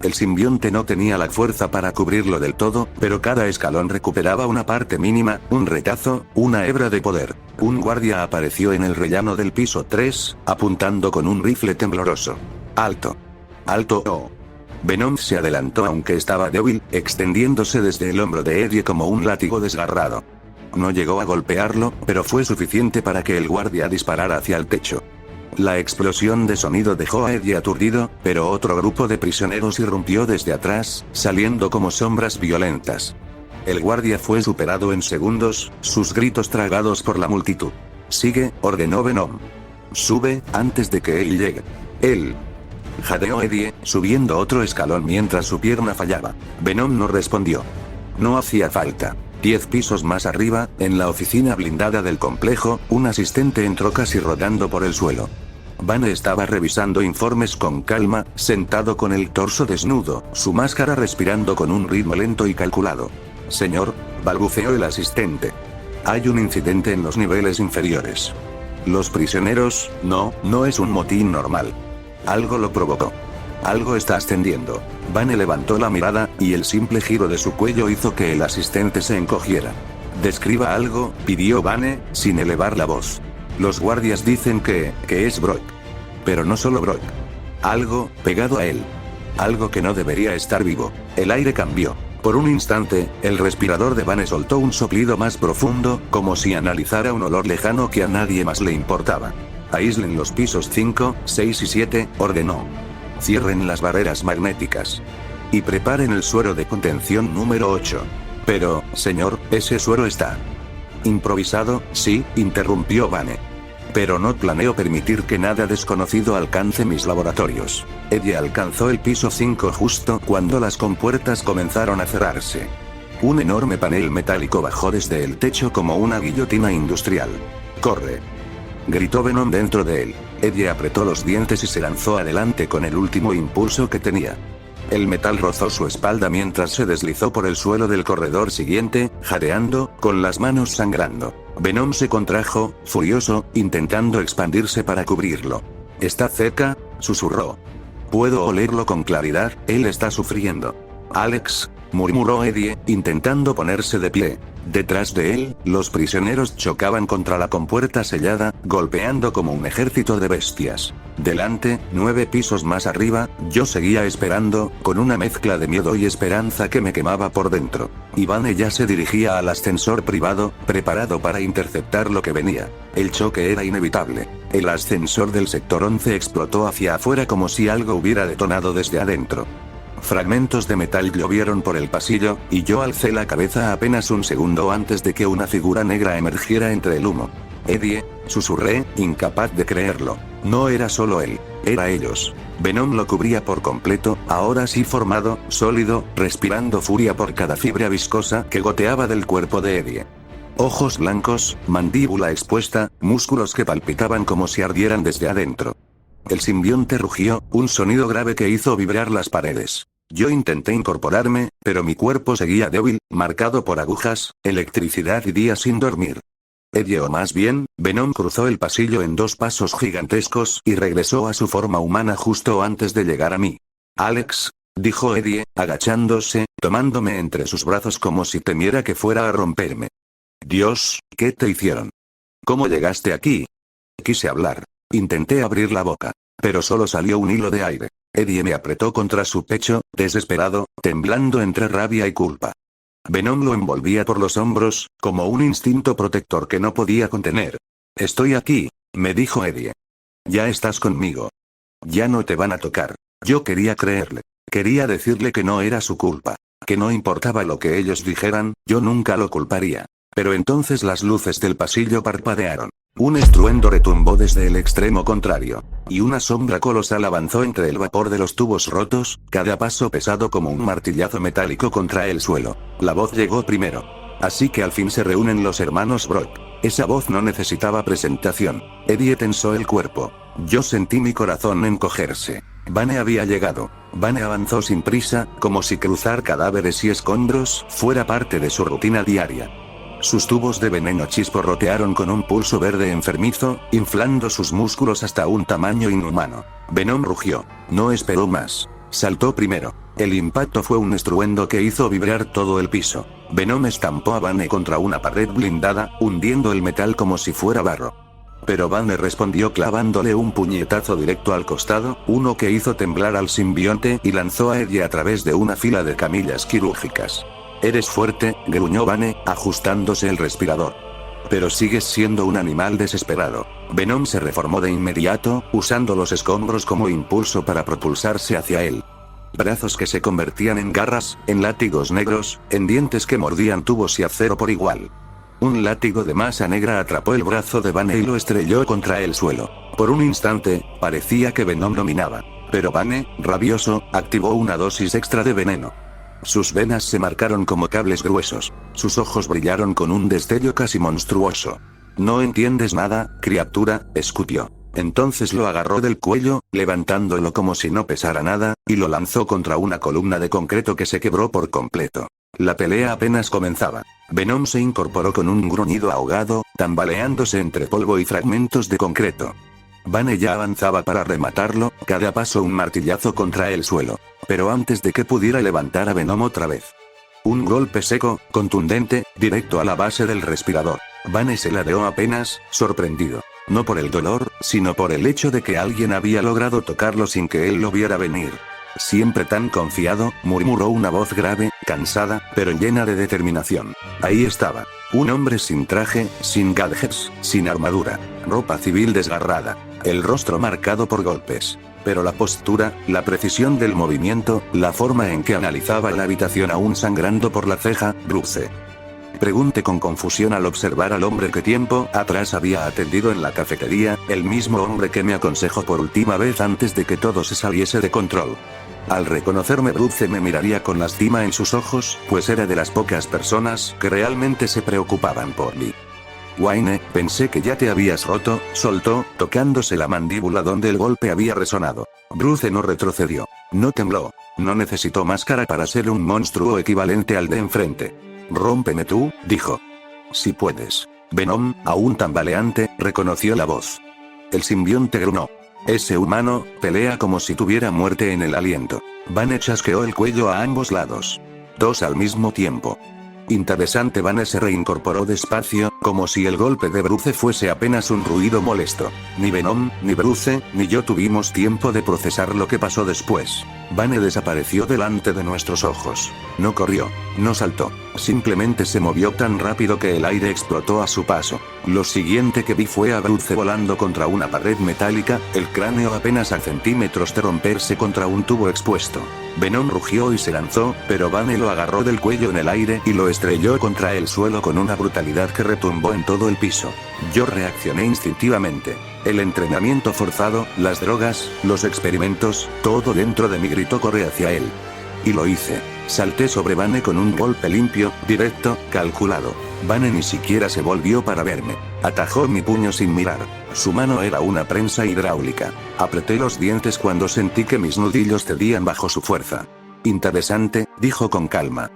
Speaker 1: El simbionte no tenía la fuerza para cubrirlo del todo, pero cada escalón recuperaba una parte mínima, un retazo, una hebra de poder. Un guardia apareció en el rellano del piso 3, apuntando con un rifle tembloroso. ¡Alto! ¡Alto! ¡Oh! Venom se adelantó aunque estaba débil, extendiéndose desde el hombro de Eddie como un látigo desgarrado. No llegó a golpearlo, pero fue suficiente para que el guardia disparara hacia el techo. La explosión de sonido dejó a Eddie aturdido, pero otro grupo de prisioneros irrumpió desde atrás, saliendo como sombras violentas. El guardia fue superado en segundos, sus gritos tragados por la multitud. Sigue, ordenó Venom. Sube, antes de que él llegue. Él. Jadeó Eddie, subiendo otro escalón mientras su pierna fallaba. Venom no respondió. No hacía falta. 10 pisos más arriba, en la oficina blindada del complejo, un asistente entró casi rodando por el suelo. Vane estaba revisando informes con calma, sentado con el torso desnudo, su máscara respirando con un ritmo lento y calculado. Señor, balbuceó el asistente. Hay un incidente en los niveles inferiores. Los prisioneros, no es un motín normal. Algo lo provocó. Algo está ascendiendo. Vane levantó la mirada, y el simple giro de su cuello hizo que el asistente se encogiera. Describa algo, pidió Vane, sin elevar la voz. Los guardias dicen que es Brock. Pero no solo Brock. Algo, pegado a él. Algo que no debería estar vivo. El aire cambió. Por un instante, el respirador de Vane soltó un soplido más profundo, como si analizara un olor lejano que a nadie más le importaba. Aíslen los pisos 5, 6 y 7, ordenó. Cierren las barreras magnéticas. Y preparen el suero de contención número 8. Pero, señor, ese suero está improvisado, sí, interrumpió Vane. Pero no planeo permitir que nada desconocido alcance mis laboratorios. Eddie alcanzó el piso 5 justo cuando las compuertas comenzaron a cerrarse. Un enorme panel metálico bajó desde el techo como una guillotina industrial. ¡Corre!, gritó Venom dentro de él. Eddie apretó los dientes y se lanzó adelante con el último impulso que tenía. El metal rozó su espalda mientras se deslizó por el suelo del corredor siguiente, jadeando, con las manos sangrando. Venom se contrajo, furioso, intentando expandirse para cubrirlo. «¿Está cerca?», susurró. «Puedo olerlo con claridad, él está sufriendo». «Alex», murmuró Eddie, intentando ponerse de pie. Detrás de él, los prisioneros chocaban contra la compuerta sellada, golpeando como un ejército de bestias. Delante, 9 pisos más arriba, yo seguía esperando, con una mezcla de miedo y esperanza que me quemaba por dentro. Ivane ya se dirigía al ascensor privado, preparado para interceptar lo que venía. El choque era inevitable. El ascensor del sector 11 explotó hacia afuera como si algo hubiera detonado desde adentro. Fragmentos de metal llovieron por el pasillo, y yo alcé la cabeza apenas un segundo antes de que una figura negra emergiera entre el humo. «Eddie», susurré, incapaz de creerlo. No era solo él, era ellos. Venom lo cubría por completo, ahora sí formado, sólido, respirando furia por cada fibra viscosa que goteaba del cuerpo de Eddie. Ojos blancos, mandíbula expuesta, músculos que palpitaban como si ardieran desde adentro. El simbionte rugió, un sonido grave que hizo vibrar las paredes. Yo intenté incorporarme, pero mi cuerpo seguía débil, marcado por agujas, electricidad y días sin dormir. Eddie, o más bien, Venom, cruzó el pasillo en 2 pasos gigantescos y regresó a su forma humana justo antes de llegar a mí. «Alex», dijo Eddie, agachándose, tomándome entre sus brazos como si temiera que fuera a romperme. «Dios, ¿qué te hicieron? ¿Cómo llegaste aquí?» Quise hablar. Intenté abrir la boca, pero solo salió un hilo de aire. Eddie me apretó contra su pecho, desesperado, temblando entre rabia y culpa. Venom lo envolvía por los hombros, como un instinto protector que no podía contener. «Estoy aquí», me dijo Eddie. «Ya estás conmigo. Ya no te van a tocar». Yo quería creerle. Quería decirle que no era su culpa. Que no importaba lo que ellos dijeran, yo nunca lo culparía. Pero entonces las luces del pasillo parpadearon. Un estruendo retumbó desde el extremo contrario. Y una sombra colosal avanzó entre el vapor de los tubos rotos, cada paso pesado como un martillazo metálico contra el suelo. La voz llegó primero. Así que al fin se reúnen los hermanos Brock. Esa voz no necesitaba presentación. Eddie tensó el cuerpo. Yo sentí mi corazón encogerse. Vane había llegado. Vane avanzó sin prisa, como si cruzar cadáveres y escombros fuera parte de su rutina diaria. Sus tubos de veneno chisporrotearon con un pulso verde enfermizo, inflando sus músculos hasta un tamaño inhumano. Venom rugió. No esperó más. Saltó primero. El impacto fue un estruendo que hizo vibrar todo el piso. Venom estampó a Vane contra una pared blindada, hundiendo el metal como si fuera barro. Pero Vane respondió clavándole un puñetazo directo al costado, uno que hizo temblar al simbionte y lanzó a Eddie a través de una fila de camillas quirúrgicas. «Eres fuerte», gruñó Vane, ajustándose el respirador. «Pero sigues siendo un animal desesperado». Venom se reformó de inmediato, usando los escombros como impulso para propulsarse hacia él. Brazos que se convertían en garras, en látigos negros, en dientes que mordían tubos y acero por igual. Un látigo de masa negra atrapó el brazo de Vane y lo estrelló contra el suelo. Por un instante, parecía que Venom dominaba. Pero Vane, rabioso, activó una dosis extra de veneno. Sus venas se marcaron como cables gruesos. Sus ojos brillaron con un destello casi monstruoso. «No entiendes nada, criatura», escupió. Entonces lo agarró del cuello, levantándolo como si no pesara nada, y lo lanzó contra una columna de concreto que se quebró por completo. La pelea apenas comenzaba. Venom se incorporó con un gruñido ahogado, tambaleándose entre polvo y fragmentos de concreto. Vane ya avanzaba para rematarlo, cada paso un martillazo contra el suelo. Pero antes de que pudiera levantar a Venom otra vez. Un golpe seco, contundente, directo a la base del respirador. Vane se ladeó apenas, sorprendido. No por el dolor, sino por el hecho de que alguien había logrado tocarlo sin que él lo viera venir. «Siempre tan confiado», murmuró una voz grave, cansada, pero llena de determinación. Ahí estaba. Un hombre sin traje, sin gadgets, sin armadura. Ropa civil desgarrada. El rostro marcado por golpes. Pero la postura, la precisión del movimiento, la forma en que analizaba la habitación aún sangrando por la ceja, Bruce. Pregunté con confusión al observar al hombre que tiempo atrás había atendido en la cafetería, el mismo hombre que me aconsejó por última vez antes de que todo se saliese de control. Al reconocerme, Bruce me miraría con lástima en sus ojos, pues era de las pocas personas que realmente se preocupaban por mí. «Wayne, pensé que ya te habías roto», soltó, tocándose la mandíbula donde el golpe había resonado. Bruce no retrocedió. No tembló. No necesito máscara para ser un monstruo equivalente al de enfrente. Rómpeme tú, dijo. Si puedes. Venom, aún tambaleante, reconoció la voz. El simbionte grunó. Ese humano, pelea como si tuviera muerte en el aliento. Banner chasqueó el cuello a ambos lados. Dos al mismo tiempo. Interesante. Banner se reincorporó despacio, como si el golpe de Bruce fuese apenas un ruido molesto. Ni Venom, ni Bruce, ni yo tuvimos tiempo de procesar lo que pasó después. Banner desapareció delante de nuestros ojos. No corrió, no saltó, simplemente se movió tan rápido que el aire explotó a su paso. Lo siguiente que vi fue a Bruce volando contra una pared metálica, el cráneo apenas a centímetros de romperse contra un tubo expuesto. Venom rugió y se lanzó, pero Banner lo agarró del cuello en el aire y lo estrelló contra el suelo con una brutalidad que retumbó en todo el piso. Yo reaccioné instintivamente. El entrenamiento forzado, las drogas, los experimentos, todo dentro de mí gritó corre hacia él. Y lo hice. Salté sobre Banner con un golpe limpio, directo, calculado. Banner ni siquiera se volvió para verme. Atajó mi puño sin mirar. Su mano era una prensa hidráulica. Apreté los dientes cuando sentí que mis nudillos cedían bajo su fuerza. Interesante, dijo con calma.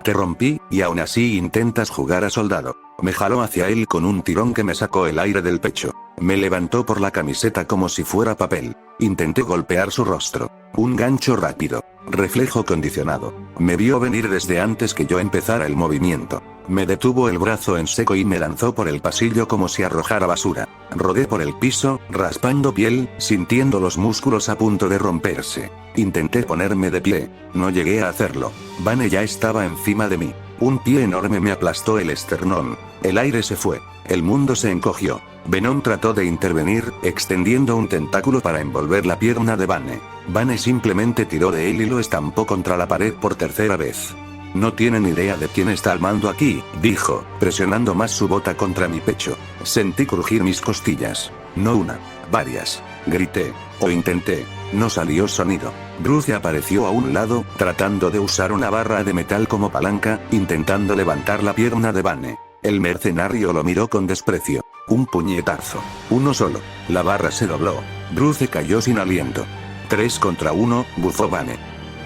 Speaker 1: Te rompí, y aún así intentas jugar a soldado. Me jaló hacia él con un tirón que me sacó el aire del pecho. Me levantó por la camiseta como si fuera papel. Intenté golpear su rostro. Un gancho rápido. Reflejo condicionado. Me vio venir desde antes que yo empezara el movimiento. Me detuvo el brazo en seco y me lanzó por el pasillo como si arrojara basura. Rodé por el piso, raspando piel, sintiendo los músculos a punto de romperse. Intenté ponerme de pie. No llegué a hacerlo. Banner ya estaba encima de mí. Un pie enorme me aplastó el esternón. El aire se fue. El mundo se encogió. Venom trató de intervenir, extendiendo un tentáculo para envolver la pierna de Banner. Banner simplemente tiró de él y lo estampó contra la pared por tercera vez. No tienen idea de quién está al mando aquí, dijo, presionando más su bota contra mi pecho. Sentí crujir mis costillas. No una, varias. Grité, o intenté. No salió sonido. Bruce apareció a un lado, tratando de usar una barra de metal como palanca, intentando levantar la pierna de Banner. El mercenario lo miró con desprecio. Un puñetazo. Uno solo. La barra se dobló. Bruce cayó sin aliento. 3 contra 1, bufó Banner.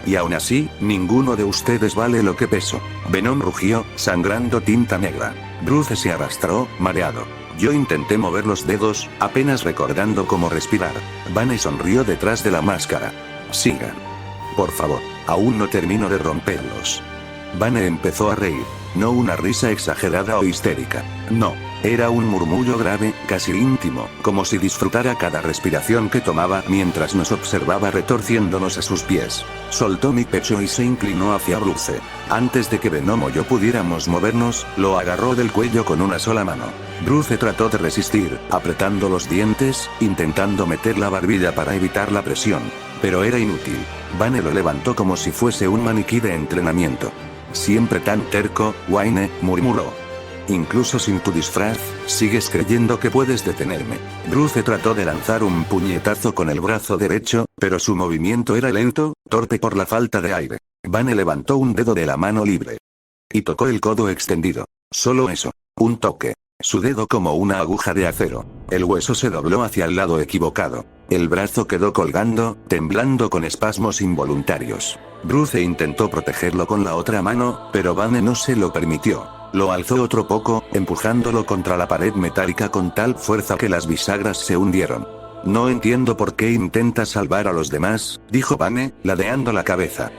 Speaker 1: Y aún así, ninguno de ustedes vale lo que peso. Venom rugió, sangrando tinta negra. Bruce se arrastró, mareado. Yo intenté mover los dedos, apenas recordando cómo respirar. Banner sonrió detrás de la máscara. Sigan. Por favor, aún no termino de romperlos. Banner empezó a reír. No una risa exagerada o histérica. No. Era un murmullo grave, casi íntimo, como si disfrutara cada respiración que tomaba mientras nos observaba retorciéndonos a sus pies. Soltó mi pecho y se inclinó hacia Bruce. Antes de que Venom o yo pudiéramos movernos, lo agarró del cuello con una sola mano. Bruce trató de resistir, apretando los dientes, intentando meter la barbilla para evitar la presión. Pero era inútil. Banner lo levantó como si fuese un maniquí de entrenamiento. Siempre tan terco, Wayne, murmuró. Incluso sin tu disfraz, sigues creyendo que puedes detenerme. Bruce trató de lanzar un puñetazo con el brazo derecho, pero su movimiento era lento, torpe por la falta de aire. Banner levantó un dedo de la mano libre. Y tocó el codo extendido. Solo eso. Un toque. Su dedo como una aguja de acero. El hueso se dobló hacia el lado equivocado. El brazo quedó colgando, temblando con espasmos involuntarios. Bruce intentó protegerlo con la otra mano, pero Banner no se lo permitió. Lo alzó otro poco, empujándolo contra la pared metálica con tal fuerza que las bisagras se hundieron. No entiendo por qué intentas salvar a los demás, dijo Banner, ladeando la cabeza.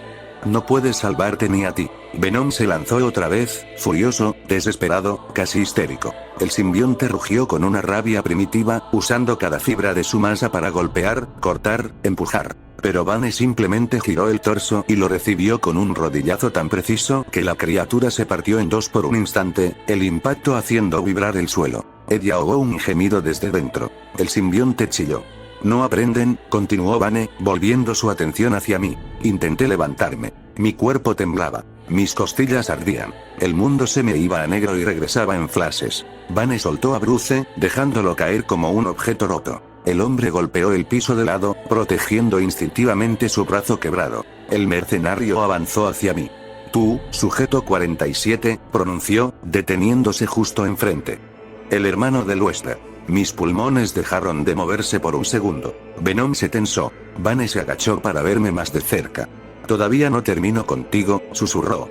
Speaker 1: No puedes salvarte ni a ti. Venom se lanzó otra vez, furioso, desesperado, casi histérico. El simbionte rugió con una rabia primitiva, usando cada fibra de su masa para golpear, cortar, empujar. Pero Banner simplemente giró el torso y lo recibió con un rodillazo tan preciso que la criatura se partió en dos por un instante, el impacto haciendo vibrar el suelo. Ella ahogó un gemido desde dentro. El simbionte chilló. No aprenden, continuó Banner, volviendo su atención hacia mí. Intenté levantarme. Mi cuerpo temblaba. Mis costillas ardían. El mundo se me iba a negro y regresaba en flashes. Banner soltó a Bruce, dejándolo caer como un objeto roto. El hombre golpeó el piso de lado, protegiendo instintivamente su brazo quebrado. El mercenario avanzó hacia mí. Tú, sujeto 47, pronunció, deteniéndose justo enfrente. El hermano del Wester. Mis pulmones dejaron de moverse por un segundo. Venom se tensó. Banner se agachó para verme más de cerca. Todavía no termino contigo, susurró.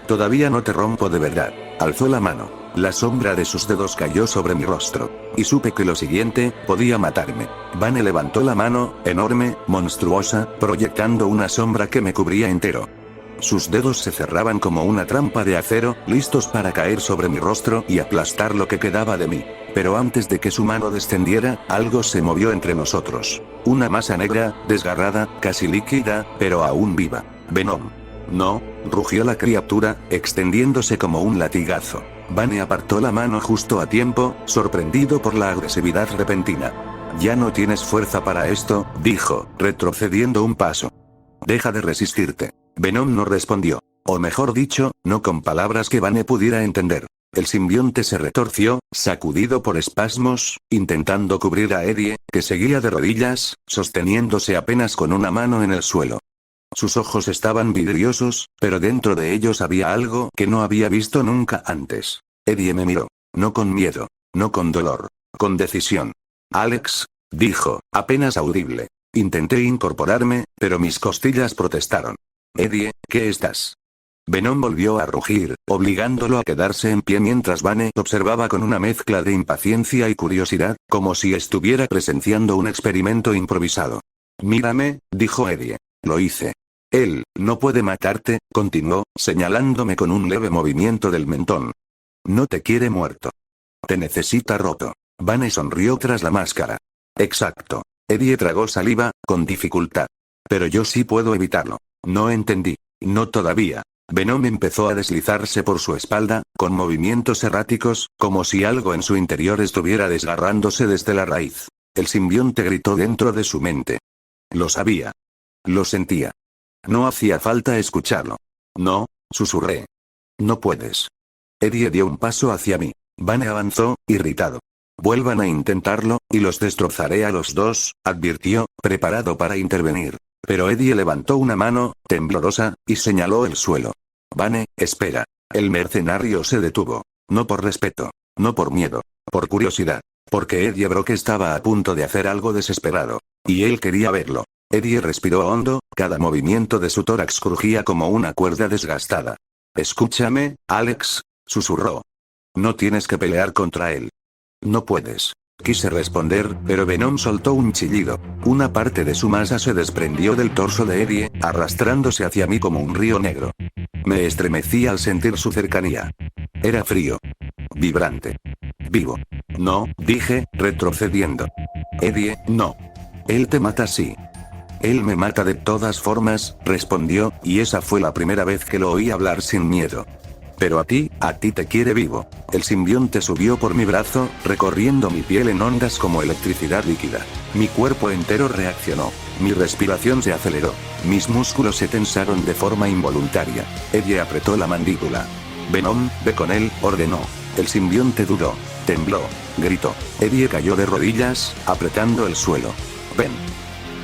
Speaker 1: Todavía no te rompo de verdad. Alzó la mano. La sombra de sus dedos cayó sobre mi rostro. Y supe que lo siguiente, podía matarme. Vane levantó la mano, enorme, monstruosa, proyectando una sombra que me cubría entero. Sus dedos se cerraban como una trampa de acero, listos para caer sobre mi rostro y aplastar lo que quedaba de mí. Pero antes de que su mano descendiera, algo se movió entre nosotros. Una masa negra, desgarrada, casi líquida, pero aún viva. Venom. No, rugió la criatura, extendiéndose como un latigazo. Vane apartó la mano justo a tiempo, sorprendido por la agresividad repentina. Ya no tienes fuerza para esto, dijo, retrocediendo un paso. Deja de resistirte. Venom no respondió. O mejor dicho, no con palabras que Vane pudiera entender. El simbionte se retorció, sacudido por espasmos, intentando cubrir a Eddie, que seguía de rodillas, sosteniéndose apenas con una mano en el suelo. Sus ojos estaban vidriosos, pero dentro de ellos había algo que no había visto nunca antes. Eddie me miró. No con miedo, no con dolor, con decisión. Alex, dijo, apenas audible. Intenté incorporarme, pero mis costillas protestaron. Eddie, ¿qué estás? Venom volvió a rugir, obligándolo a quedarse en pie mientras Vane observaba con una mezcla de impaciencia y curiosidad, como si estuviera presenciando un experimento improvisado. Mírame, dijo Eddie. Lo hice. Él no puede matarte, continuó, señalándome con un leve movimiento del mentón. No te quiere muerto. Te necesita roto. Vane sonrió tras la máscara. Exacto. Eddie tragó saliva, con dificultad. Pero yo sí puedo evitarlo. No entendí. No todavía. Venom empezó a deslizarse por su espalda, con movimientos erráticos, como si algo en su interior estuviera desgarrándose desde la raíz. El simbionte gritó dentro de su mente. Lo sabía. Lo sentía. No hacía falta escucharlo. No, susurré. No puedes. Eddie dio un paso hacia mí. Vane avanzó, irritado. Vuelvan a intentarlo, y los destrozaré a los dos, advirtió, preparado para intervenir. Pero Eddie levantó una mano, temblorosa, y señaló el suelo. Vane, espera. El mercenario se detuvo. No por respeto. No por miedo. Por curiosidad. Porque Eddie Brock estaba a punto de hacer algo desesperado. Y él quería verlo. Eddie respiró hondo, cada movimiento de su tórax crujía como una cuerda desgastada. Escúchame, Alex, susurró. No tienes que pelear contra él. No puedes. Quise responder, pero Venom soltó un chillido. Una parte de su masa se desprendió del torso de Eddie, arrastrándose hacia mí como un río negro. Me estremecí al sentir su cercanía. Era frío. Vibrante. Vivo. No, dije, retrocediendo. Eddie, no. Él te mata así. Él me mata de todas formas, respondió, y esa fue la primera vez que lo oí hablar sin miedo. Pero a ti te quiere vivo. El simbionte subió por mi brazo, recorriendo mi piel en ondas como electricidad líquida. Mi cuerpo entero reaccionó. Mi respiración se aceleró. Mis músculos se tensaron de forma involuntaria. Eddie apretó la mandíbula. Venom, ve con él, ordenó. El simbionte dudó. Tembló. Gritó. Eddie cayó de rodillas, apretando el suelo. Ven.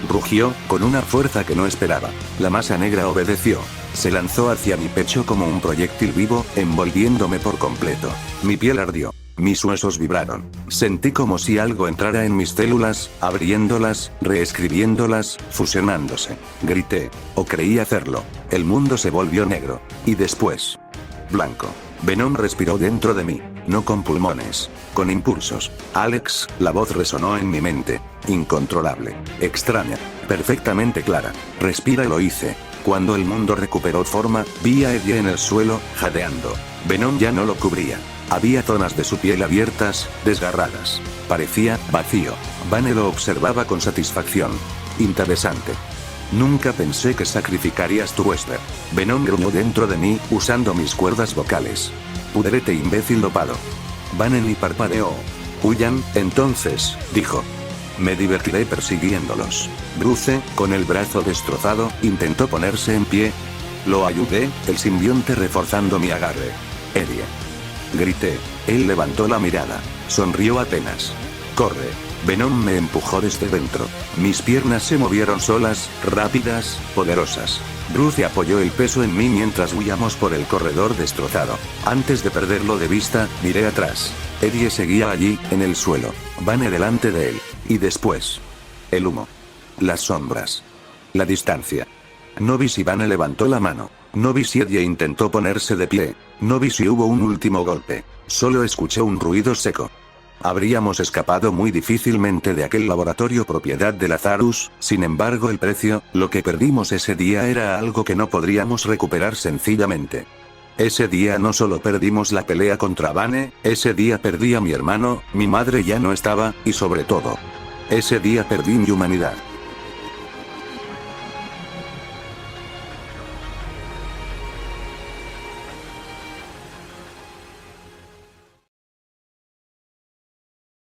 Speaker 1: Rugió, con una fuerza que no esperaba. La masa negra obedeció. Se lanzó hacia mi pecho como un proyectil vivo, envolviéndome por completo. Mi piel ardió. Mis huesos vibraron. Sentí como si algo entrara en mis células, abriéndolas, reescribiéndolas, fusionándose. Grité. O creí hacerlo. El mundo se volvió negro. Y después. Blanco. Venom respiró dentro de mí. No con pulmones. Con impulsos. Alex, la voz resonó en mi mente. Incontrolable. Extraña. Perfectamente clara. Respira, lo hice. Cuando el mundo recuperó forma, vi a Eddie en el suelo, jadeando. Venom ya no lo cubría. Había zonas de su piel abiertas, desgarradas. Parecía vacío. Vane lo observaba con satisfacción. Interesante. Nunca pensé que sacrificarías tu huésped. Venom gruñó dentro de mí, usando mis cuerdas vocales. Pudrete, imbécil dopado. Vane ni parpadeó. Huyan, entonces, dijo. Me divertiré persiguiéndolos. Bruce, con el brazo destrozado, intentó ponerse en pie. Lo ayudé, el simbionte reforzando mi agarre. Eddie. Grité. Él levantó la mirada. Sonrió apenas. Corre. Venom me empujó desde dentro. Mis piernas se movieron solas, rápidas, poderosas. Bruce apoyó el peso en mí mientras huíamos por el corredor destrozado. Antes de perderlo de vista, miré atrás. Eddie seguía allí, en el suelo. Vane delante de él. Y después. El humo. Las sombras. La distancia. No vi si Vane levantó la mano. No vi si ella intentó ponerse de pie. No vi si hubo un último golpe. Solo escuché un ruido seco. Habríamos escapado muy difícilmente de aquel laboratorio propiedad de Lazarus, sin embargo el precio, lo que perdimos ese día era algo que no podríamos recuperar sencillamente. Ese día no solo perdimos la pelea contra Vane, ese día perdí a mi hermano, mi madre ya no estaba, y sobre todo, ese día perdí mi humanidad.